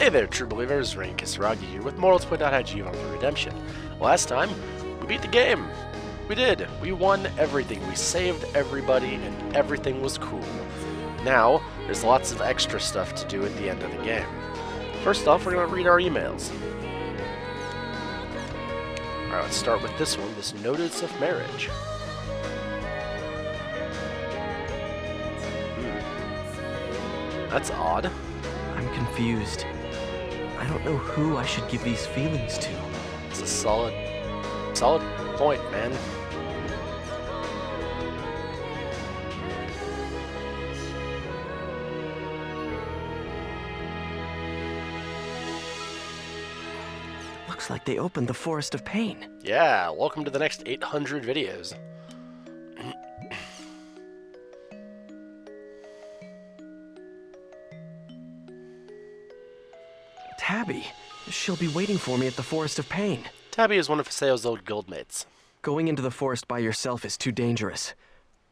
Hey there, true believers, Rain Kisaragi here with Morals Point Out IG on the Redemption. Last time, we beat the game. We did. We won everything. We saved everybody, and everything was cool. Now, there's lots of extra stuff to do at the end of the game. First off, we're going to read our emails. Alright, let's start with this one, this notice of marriage. That's odd. I'm confused. I don't know who I should give these feelings to. It's a solid point, man. Looks like they opened the Forest of Pain. Yeah, welcome to the next 800 videos. Tabby. She'll be waiting for me at the Forest of Pain. Tabby is one of Haseo's old guildmates. Going into the forest by yourself is too dangerous.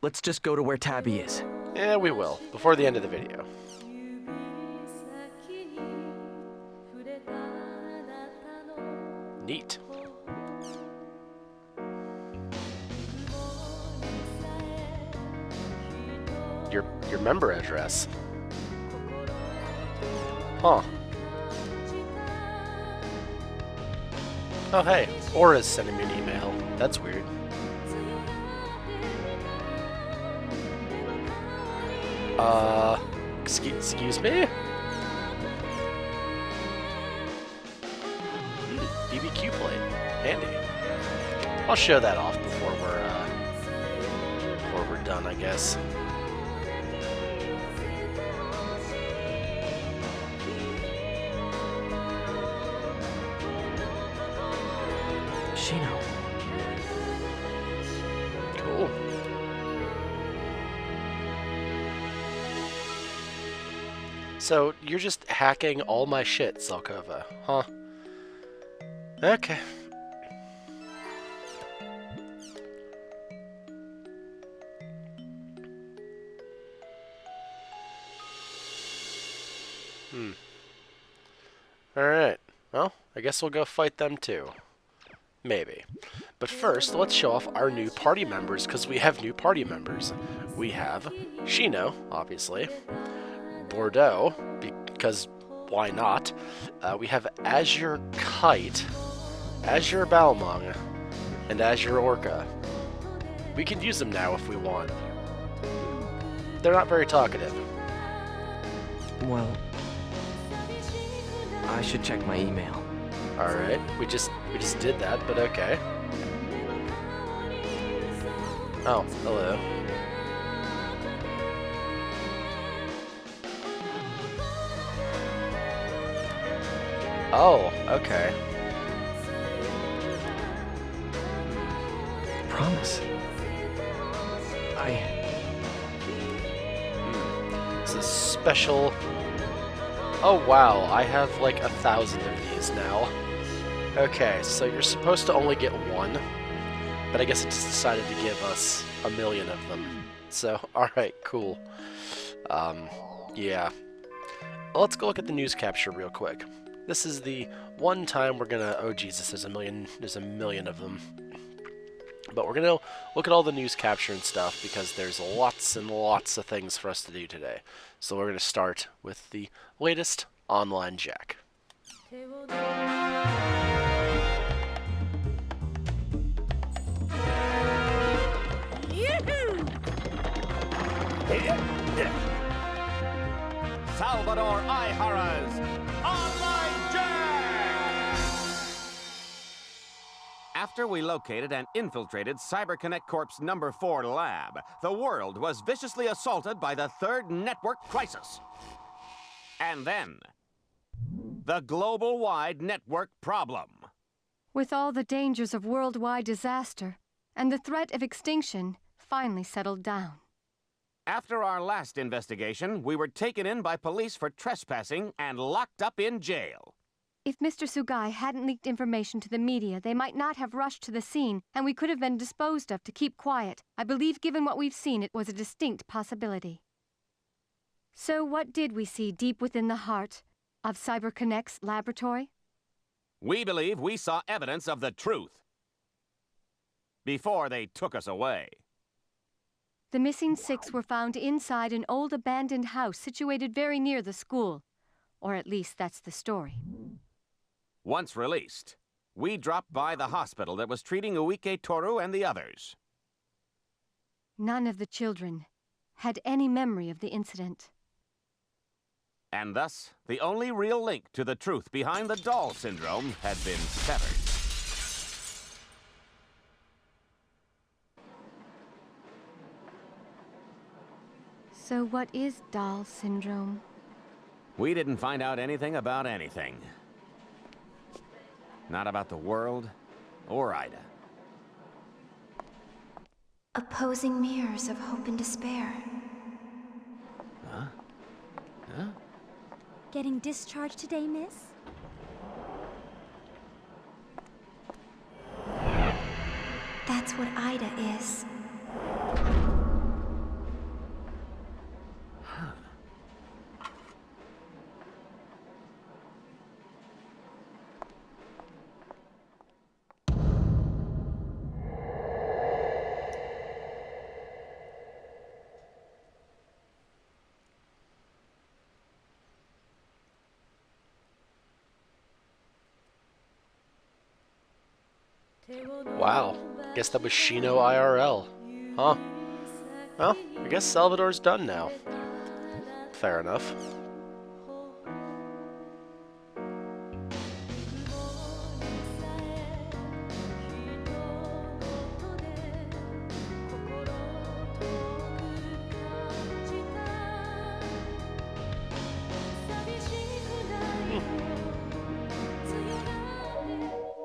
Let's just go to where Tabby is. Yeah, we will, before the end of the video. Neat. Your member address. Huh. Oh hey, Aura's sending me an email. That's weird. Excuse me? BBQ plate. Handy. I'll show that off before we're done, I guess. Shino. Cool. So, you're just hacking all my shit, Zelkova, huh? Okay. Alright. Well, I guess we'll go fight them too. Maybe. But first, let's show off our new party members, because we have new party members. We have Shino, obviously. Bordeaux, because why not? We have Azure Kite, Azure Balmung, and Azure Orca. We can use them now if we want. They're not very talkative. Well, I should check my email. Alright, we just did that, but okay. Oh, hello. Oh, okay. Promise. It's a special... Oh wow, I have like 1,000 of these now. Okay, so you're supposed to only get one, but I guess it just decided to give us 1,000,000 of them. So, alright, cool. Yeah. Let's go look at the news capture real quick. This is the one time we're gonna... Oh Jesus, there's a million of them. But we're gonna look at all the news capture and stuff because there's lots and lots of things for us to do today. So we're gonna start with the latest online jack. Salvador Ihara's Online Jack! After we located and infiltrated CyberConnect Corp's number 4 lab, the world was viciously assaulted by the third network crisis. And then, the global-wide network problem. With all the dangers of worldwide disaster and the threat of extinction finally settled down. After our last investigation, we were taken in by police for trespassing and locked up in jail. If Mr. Sugai hadn't leaked information to the media, they might not have rushed to the scene, and we could have been disposed of to keep quiet. I believe given what we've seen, it was a distinct possibility. So what did we see deep within the heart Of CyberConnect's laboratory? We believe we saw evidence of the truth before they took us away. The missing 6 were found inside an old abandoned house situated very near the school. Or at least that's the story. Once released, we dropped by the hospital that was treating Uike Toru and the others. None of the children had any memory of the incident. And thus, the only real link to the truth behind the doll syndrome had been severed. So what is doll syndrome? We didn't find out anything about anything. Not about the world or Ida. Opposing mirrors of hope and despair. Huh? Huh? Getting discharged today, miss? That's what Ida is. Wow. Guess that was Shino IRL. Huh. Well, I guess Salvador's done now. Fair enough.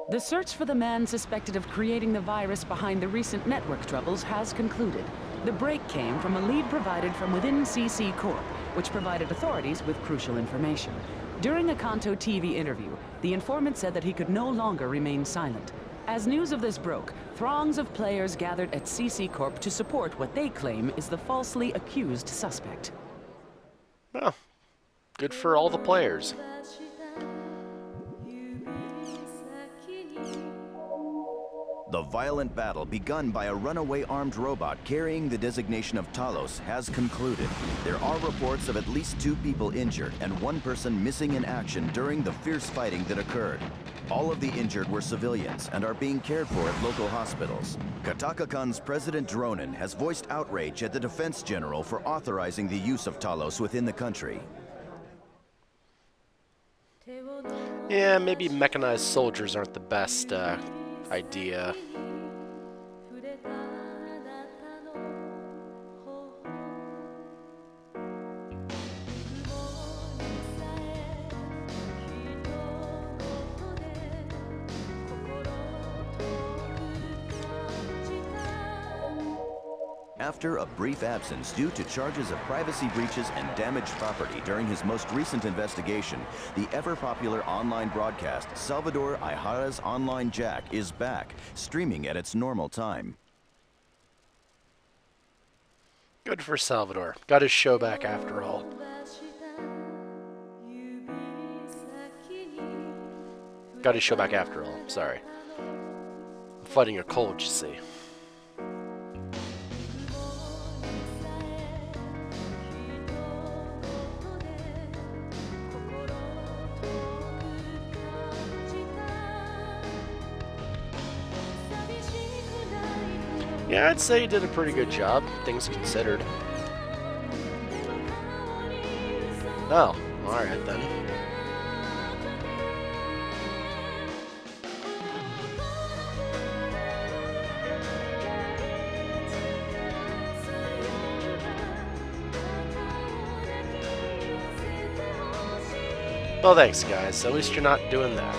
The search for the man suspected of creating the virus behind the recent network troubles has concluded. The break came from a lead provided from within CC Corp, which provided authorities with crucial information. During a Kanto TV interview, the informant said that he could no longer remain silent. As news of this broke, throngs of players gathered at CC Corp to support what they claim is the falsely accused suspect. Well, good for all the players. The violent battle begun by a runaway armed robot carrying the designation of Talos has concluded. There are reports of at least 2 people injured and 1 person missing in action during the fierce fighting that occurred. All of the injured were civilians and are being cared for at local hospitals. Kataka-kun's President Dronin has voiced outrage at the Defense General for authorizing the use of Talos within the country. Yeah, maybe mechanized soldiers aren't the best idea. After a brief absence due to charges of privacy breaches and damaged property during his most recent investigation, the ever-popular online broadcast Salvador Ihara's Online Jack is back, streaming at its normal time. Good for Salvador. Got his show back after all. Got his show back after all. Sorry. I'm fighting a cold, you see. Yeah, I'd say he did a pretty good job, things considered. Oh, alright then. Well, thanks, guys. At least you're not doing that.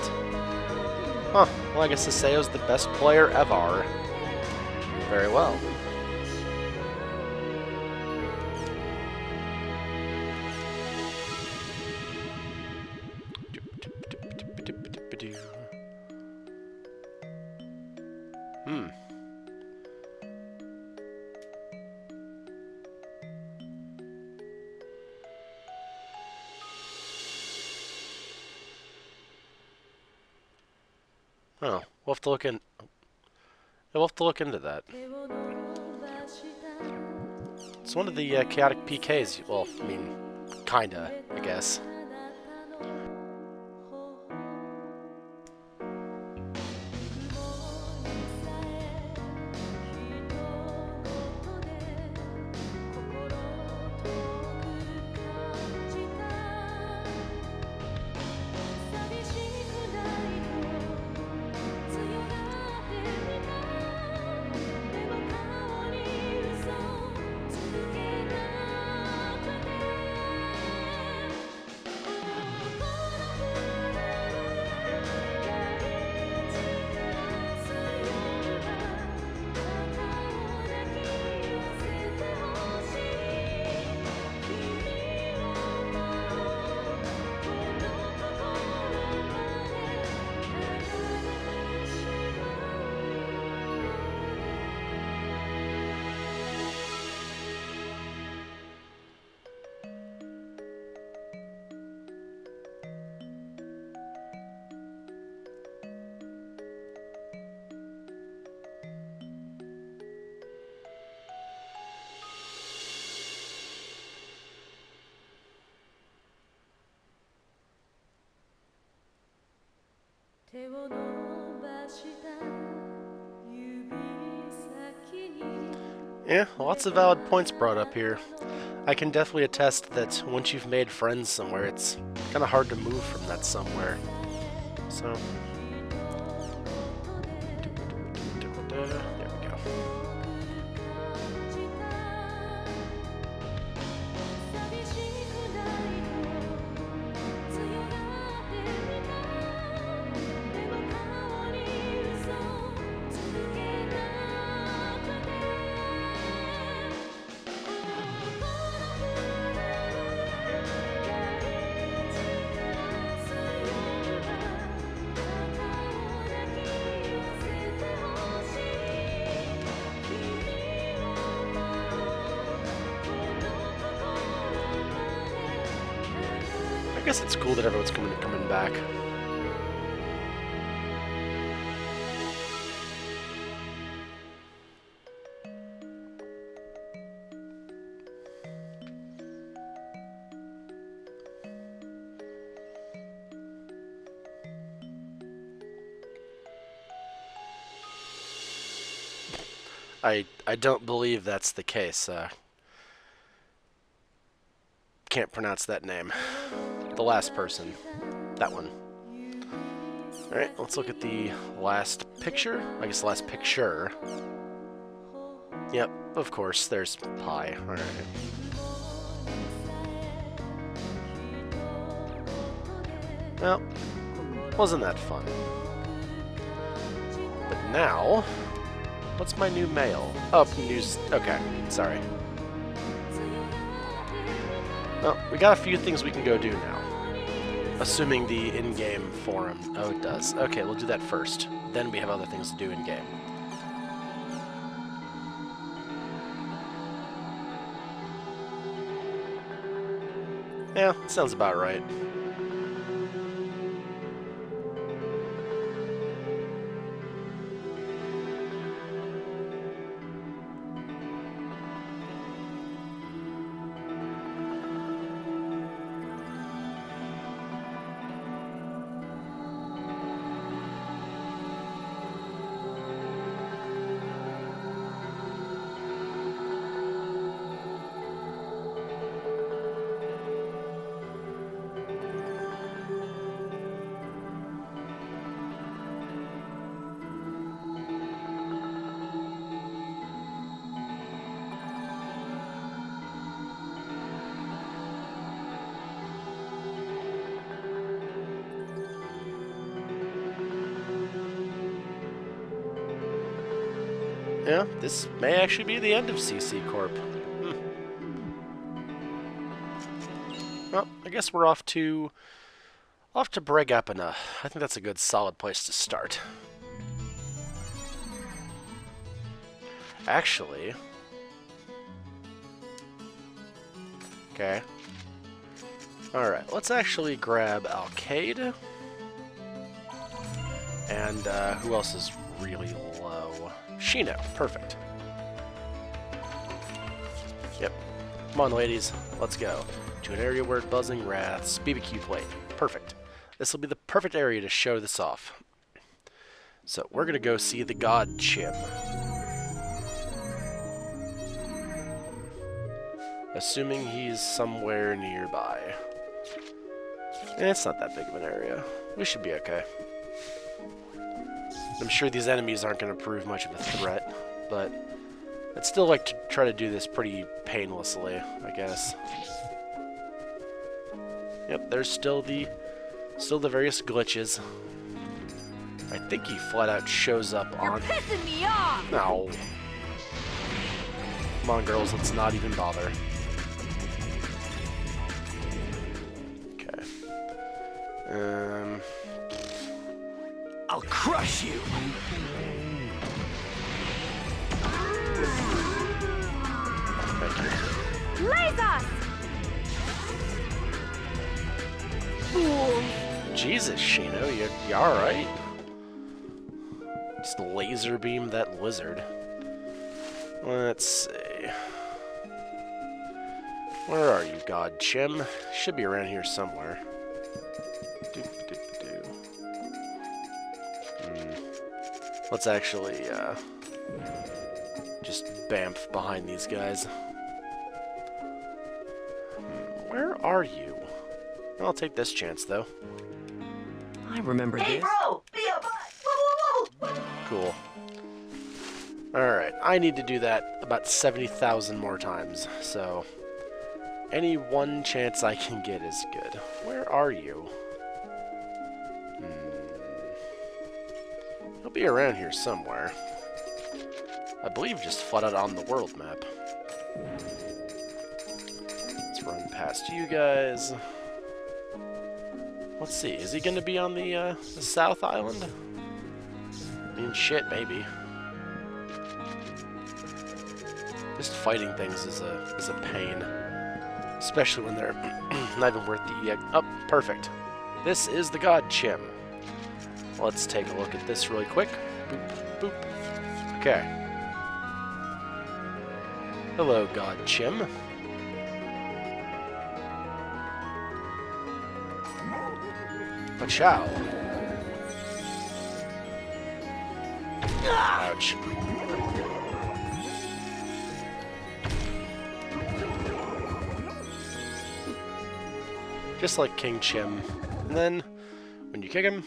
Huh. Well, I guess Saseo's the best player ever. Very well. Oh, we'll have to look in. We'll have to look into that. It's one of the chaotic PKs. Well, I mean, kinda, I guess. Yeah, lots of valid points brought up here. I can definitely attest that once you've made friends somewhere, it's kind of hard to move from that somewhere. So, there we go. I guess it's cool that everyone's coming back. I don't believe that's the case. Can't pronounce that name. The last person. That one. Alright, let's look at the last picture. I guess the last picture. Yep, of course, there's pie. Alright. Well, wasn't that fun. But now, what's my new mail? Oh, news. Okay, sorry. Well, we got a few things we can go do now. Assuming the in-game forum... Oh, it does. Okay, we'll do that first. Then we have other things to do in-game. Yeah, sounds about right. Yeah, this may actually be the end of CC Corp. Well, I guess we're off to Bregapina. I think that's a good solid place to start. Actually, okay. Alright, let's actually grab Alcade. And who else is really low? Shino. Perfect. Yep. Come on, ladies. Let's go. To an area where buzzing wraths. BBQ plate. Perfect. This will be the perfect area to show this off. So we're going to go see the god Chim. Assuming he's somewhere nearby. It's not that big of an area. We should be okay. I'm sure these enemies aren't going to prove much of a threat, but I'd still like to try to do this pretty painlessly, I guess. Yep, there's still the various glitches. I think he flat out shows up on... You're pissing me off! No. Come on, girls, let's not even bother. I'll crush you! Thank you. Lasers! Jesus, Shino, you alright? Just laser beam that lizard. Let's see. Where are you, God Chim? Should be around here somewhere. Let's actually, just bamf behind these guys. Where are you? I'll take this chance, though. I remember this. Bro! Be a butt! Cool. Alright, I need to do that about 70,000 more times, so any one chance I can get is good. Where are you? He'll be around here somewhere. I believe just flat out on the world map. Let's run past you guys. Let's see, is he gonna be on the South Island? I mean, shit, maybe. Just fighting things is a pain. Especially when they're not even worth the EX. Oh, perfect. This is the God Chim. Let's take a look at this really quick. Boop, boop. Okay. Hello, God Chim. Pachow. Ouch. Just like King Chim. And then, when you kick him,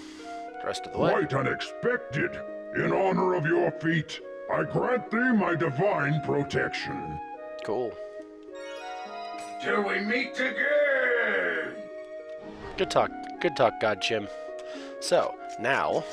the rest of the way. Quite unexpected. In honor of your feat, I grant thee my divine protection. Cool. Till we meet again! Good talk, God Chim. So, now,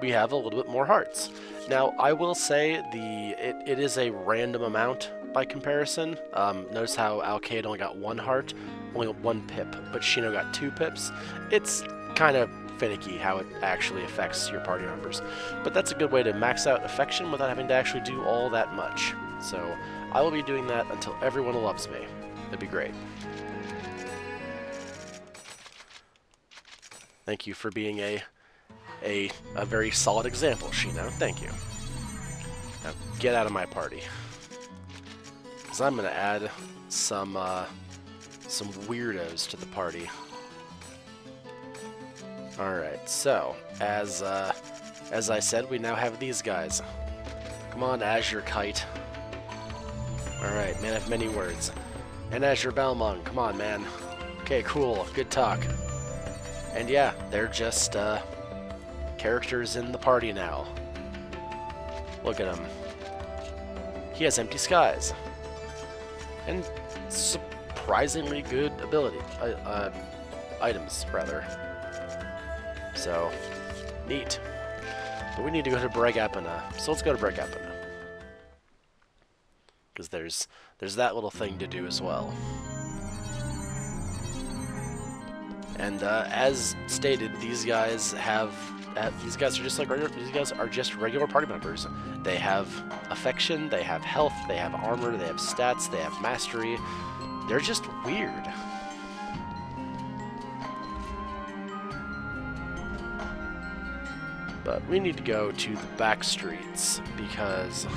we have a little bit more hearts. Now, I will say it is a random amount by comparison. Notice how Alkaid only got 1 heart, only 1 pip, but Shino got 2 pips. It's kind of finicky how it actually affects your party members. But that's a good way to max out affection without having to actually do all that much. So, I will be doing that until everyone loves me. That'd be great. Thank you for being a very solid example, Shino. Thank you. Now, get out of my party. Because I'm going to add some weirdos to the party. Alright, so, as I said, we now have these guys. Come on, Azure Kite. Alright, man of many words. And Azure Balmung, come on, man. Okay, cool, good talk. And yeah, they're just, characters in the party now. Look at him. He has empty skies. And surprisingly good ability. Items, rather. So, neat. But we need to go to Bregapana, so let's go to Bregapana. Because there's that little thing to do as well. And as stated, these guys are just regular party members. They have affection, they have health, they have armor, they have stats, they have mastery. They're just weird. But we need to go to the back streets because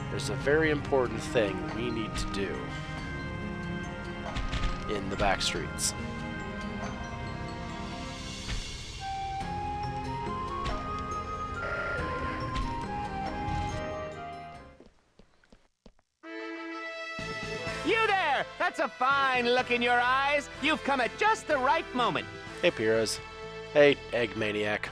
there's a very important thing we need to do in the back streets. You there! That's a fine look in your eyes. You've come at just the right moment. Hey, Piros. Hey, Egg Maniac.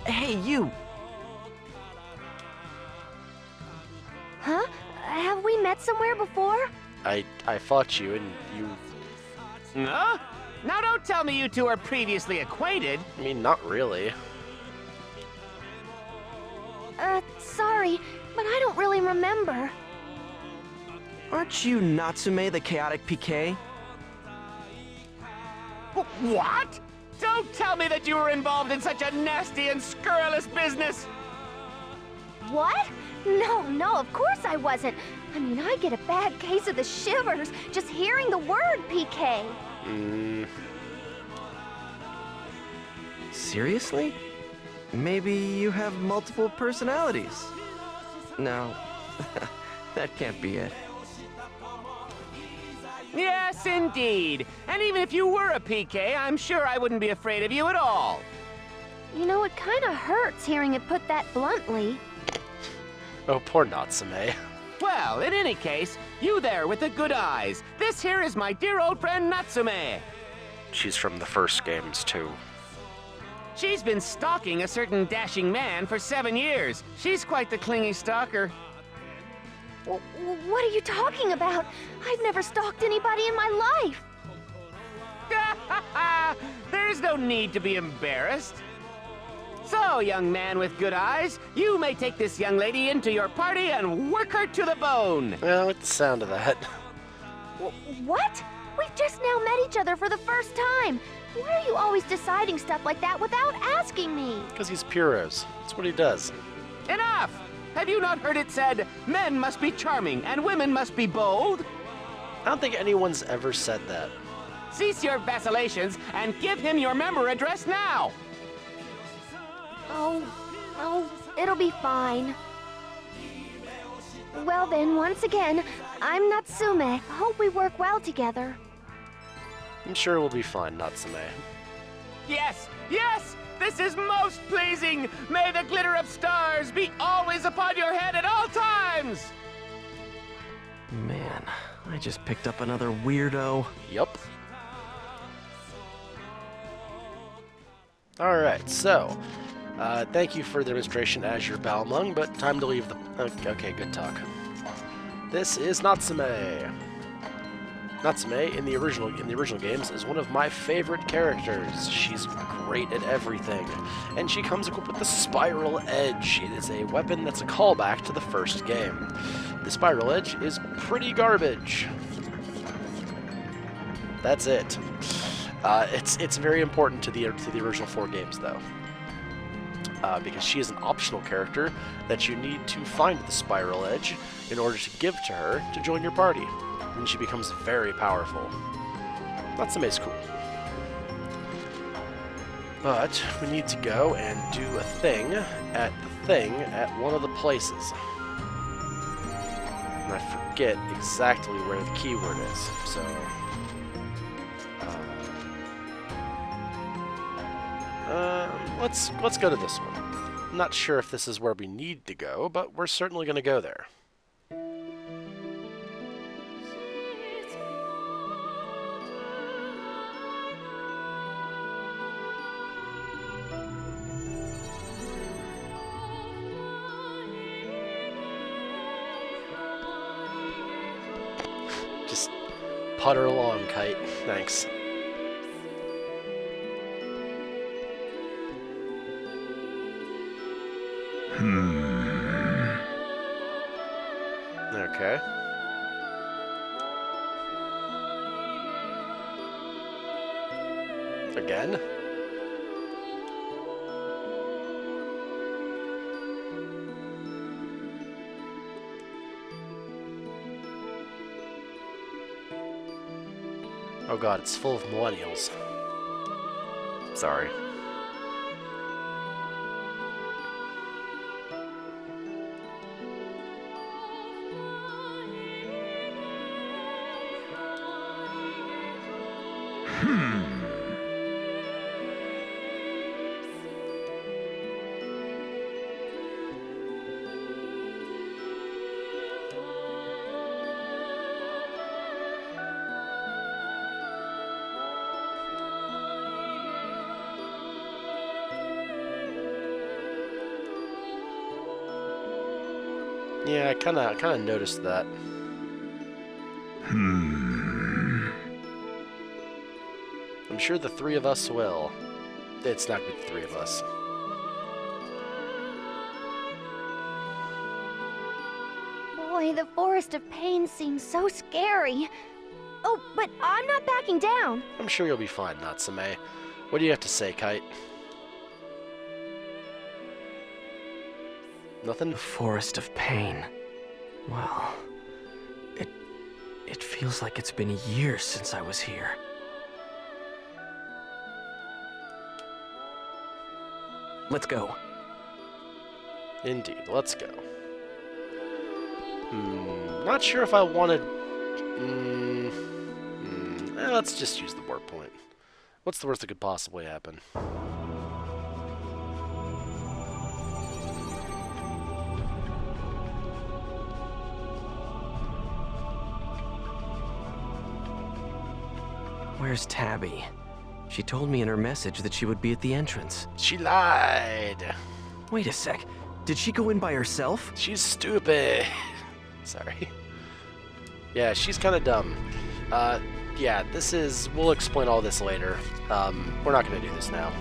Hey, you! Huh? Have we met somewhere before? I fought you and you... Huh? Now don't tell me you two are previously acquainted. I mean, not really. Sorry, but I don't really remember. Aren't you Natsume the Chaotic PK? What? Don't tell me that you were involved in such a nasty and scurrilous business! What? No, of course I wasn't. I mean, I get a bad case of the shivers just hearing the word PK. Seriously? Maybe you have multiple personalities. No, that can't be it. Yes, indeed. And even if you were a PK, I'm sure I wouldn't be afraid of you at all. You know, it kind of hurts hearing it put that bluntly. Oh, poor Natsume. Well, in any case, you there with the good eyes. This here is my dear old friend Natsume. She's from the first games, too. She's been stalking a certain dashing man for 7 years. She's quite the clingy stalker. What are you talking about? I've never stalked anybody in my life. There's no need to be embarrassed. So, young man with good eyes, you may take this young lady into your party and work her to the bone. Well, I like the sound of that. What? We've just now met each other for the first time. Why are you always deciding stuff like that without asking me? Because he's Piros. That's what he does. Enough! Have you not heard it said, men must be charming and women must be bold? I don't think anyone's ever said that. Cease your vacillations and give him your member address now! Oh, it'll be fine. Well then, once again, I'm Natsume. Hope we work well together. I'm sure we'll be fine, Natsume. Yes, yes! This is most pleasing! May the glitter of stars be always upon your head at all times! Man, I just picked up another weirdo. Yup. Alright, so, thank you for the demonstration as your Balmung, but time to leave the... Okay, good talk. This is Natsume. Natsume, in the original games, is one of my favorite characters. She's great at everything, and she comes equipped with the Spiral Edge. It is a weapon that's a callback to the first game. The Spiral Edge is pretty garbage. That's it. It's very important to the original 4 games, though, because she is an optional character that you need to find the Spiral Edge in order to give to her to join your party. And she becomes very powerful. Natsume's cool. But we need to go and do a thing at one of the places. And I forget exactly where the keyword is, so... let's go to this one. I'm not sure if this is where we need to go, but we're certainly going to go there. Just putter along, Kite. Thanks. Okay. Again? Oh god, it's full of millennials. Sorry. Yeah, I kind of noticed that. I'm sure the three of us will. It's not gonna be the three of us. Boy, the Forest of Pain seems so scary. Oh, but I'm not backing down. I'm sure you'll be fine, Natsume. What do you have to say, Kite? Nothing? The Forest of Pain. Well, it feels like it's been years since I was here. Let's go. Indeed, let's go. Not sure if I wanted... let's just use the warp point. What's the worst that could possibly happen? Where's Tabby? She told me in her message that she would be at the entrance. She lied. Wait a sec. Did she go in by herself? She's stupid. Sorry. Yeah, she's kind of dumb. Yeah, this is... We'll explain all this later. We're not going to do this now.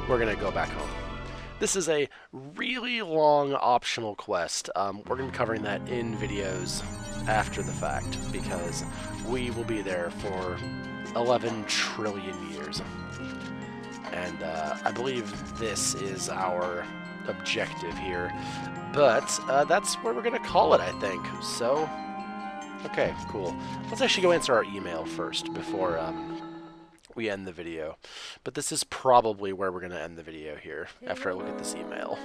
We're going to go back home. This is a really long optional quest. We're going to be covering that in videos after the fact, because we will be there for 11 trillion years. And I believe this is our objective here. But that's where we're going to call it, I think. So, okay, cool. Let's actually go answer our email first before we end the video. But this is probably where we're going to end the video here, after I look at this email.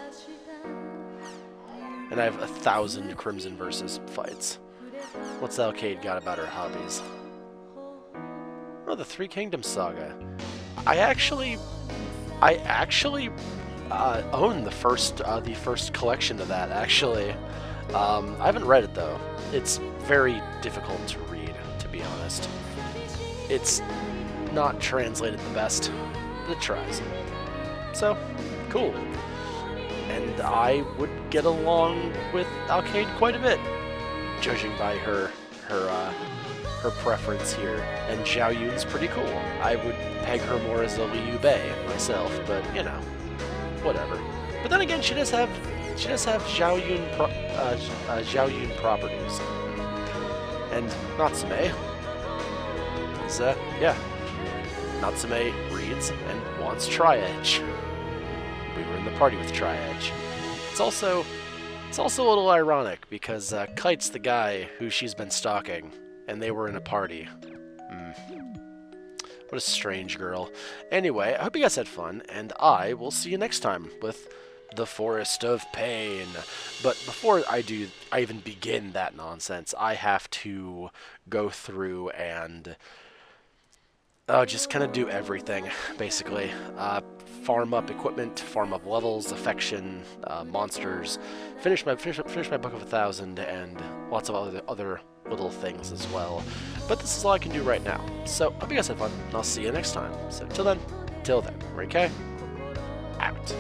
And I have 1,000 Crimson versus fights. What's the Alcade got about her hobbies? Oh, the Three Kingdoms saga. I actually own the first collection of that. Actually, I haven't read it though. It's very difficult to read, to be honest. It's not translated the best, but it tries. So, cool. And I would get along with Alcade quite a bit, judging by her preference here. And Zhao Yun's pretty cool. I would peg her more as a Liu Bei myself, but you know, whatever. But then again, she does have Zhao Yun properties. And Natsume is yeah. Natsume reads and wants Tri-Edge. We were in the party with Tri-Edge. It's also a little ironic because Kite's the guy who she's been stalking, and they were in a party. What a strange girl. Anyway, I hope you guys had fun, and I will see you next time with the Forest of Pain. But before I even begin that nonsense, I have to go through and just kind of do everything, basically. Farm up equipment, farm up levels, affection, monsters, finish my Book of 1,000, and lots of other little things as well. But this is all I can do right now. So, hope you guys had fun, and I'll see you next time. So, till then, Rike, out.